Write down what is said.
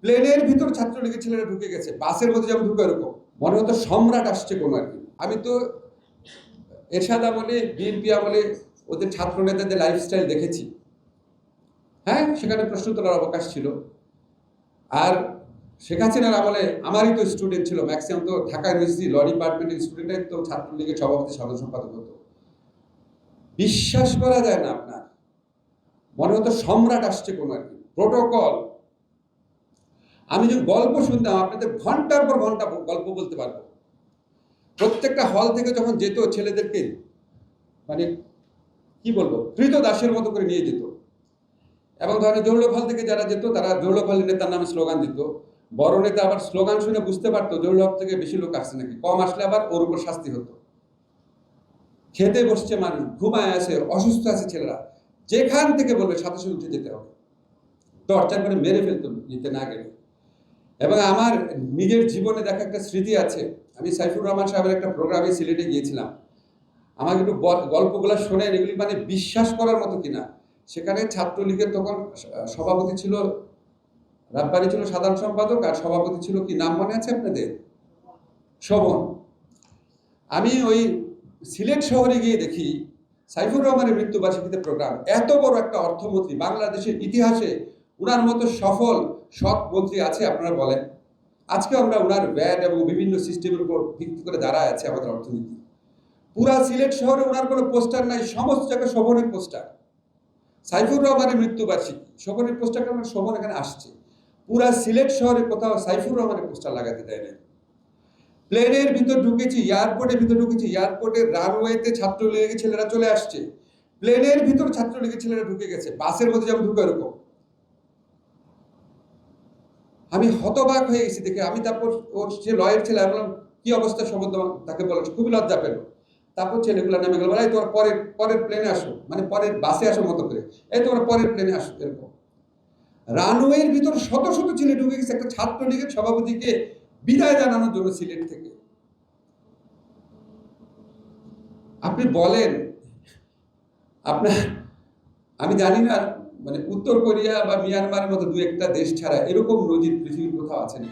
প্লেনের ভিতর ছাত্রলীগের ছেলেরা ঢুকে গেছে, বাসের মধ্যে যেমন ঢুকে এরকম মনে হতো সম্রাট আসছে কোনো আর কি। আমি তো এরশাদ আমলে, বিএনপি আমলে ওদের ছাত্র নেতাদের লাইফস্টাইল দেখেছি। হ্যাঁ, সেখানে প্রশ্ন তোলার অবকাশ ছিল। আর শেখ হাসিনার আমলে আমারই তো স্টুডেন্ট ছিল, ম্যাক্সিমাম তো ঢাকা ইউনিভার্সিটি ল ডিপার্টমেন্টের স্টুডেন্টাই তো ছাত্রলীগের সভাপতি সাধারণ সম্পাদক হতো। বিশ্বাস করা যায় না, আপনার মনে হতো সম্রাট আসছে কোনো আর কি, প্রোটোকল। আমি যে গল্প শুনতাম, আপনাদের ঘন্টার পর ঘন্টা গল্প বলতে পারবো। প্রত্যেকটা হল থেকে যখন যেত ছেলেদেরকে মানে কি বলবো, কৃত দাসের মতো করে নিয়ে যেত। এবং ধরেন জৌলভ হল থেকে যারা যেত তারা জৌলভ হলের নেতার নামে স্লোগান দিত। বড় নেতা আবার স্লোগান শুনে বুঝতে পারতো জৌলভ থেকে বেশি লোক আসছে নাকি, কম আসলে আবার ওর উপর শাস্তি হতো। খেতে বসছে মানুষ, ঘুমায় আছে, অসুস্থ আছে ছেলেরা, যেখান থেকে বলবে সাথে সাথে উঠে যেতে হবে, টর্চার করে মেরে ফেলতো নিতে না গেলে। এবং আমার নিজের জীবনে দেখা একটা স্মৃতি আছে। আমি সাইফুর রহমান সাহেবের একটা প্রোগ্রামে সিলেটে গিয়েছিলাম। আমাকে একটু গল্পগুলো শোনেন, এগুলি মানে বিশ্বাস করার মতো কিনা। সেখানে ছাত্রলীগের তখন সভাপতি ছিল রাব্বানি, ছিল সাধারণ সম্পাদক, আর সভাপতি ছিল কি নাম মনে আছে আপনাদের? শোভন। আমি ওই সিলেট শহরে গিয়ে দেখি সাইফুর রহমানের মৃত্যুবার্ষিকীতে প্রোগ্রাম। এত বড় একটা অর্থমন্ত্রী, বাংলাদেশের ইতিহাসে উনার মতো সফল সৎ মন্ত্রী আছে আপনারা বলেন? আজকে আমরা উনার ব্যাট এবং বিভিন্ন সিস্টেমের উপর ভিত্তি করে দাঁড়ায় আছে আমাদের অর্থনীতি। পুরা সিলেট শহরে ওনার কোনো পোস্টার নাই, সমস্ত জায়গায় শোভনের পোস্টার। সাইফুর রহমানের মৃত্যুবার্ষিকী, শোভনের পোস্টার, কারণ শোভন এখানে আসছে। পুরা সিলেট শহরে কোথাও সাইফুর রহমানের পোস্টার লাগাতে দেয় না। প্লেনের ভিতর ঢুকেছি, এয়ারপোর্টের ভিতর ঢুকেছি, এয়ারপোর্টের রানওয়েতে ছাত্রলীগের ছেলেরা চলে আসছে, প্লেনের ভিতর ছাত্রলীগের ছেলেরা ঢুকে গেছে, বাসের মধ্যে যেমন ঢুকে এরকম। আমি হতবাক হয়ে গেছি দেখে। আমি তারপর ওর যে লয়ের ছেলে, আমি বললাম কি অবস্থা সম্বন্ধ, তাকে বললাম, খুবই লজ্জা পেল। তারপর ছেলেগুলো নেমে গেল, বলে তোমার পরের প্লেনে আসো, মানে পরের বাসে আসো মতো করে, এই তোমার পরের প্লেনে আসো এরকম। রানওয়ের ভিতর শত শত ছেলে ঢুকে গেছে একটা ছাত্রলীগের সভাপতিকে বিদায় জানানোর জন্য সিলেট থেকে। আপনি বলেন, আপনার, আমি জানি না মানে উত্তর কোরিয়া বা মিয়ানমারের মতো দু একটা দেশ ছাড়া এরকম নজির পৃথিবীর কোথাও আছে না।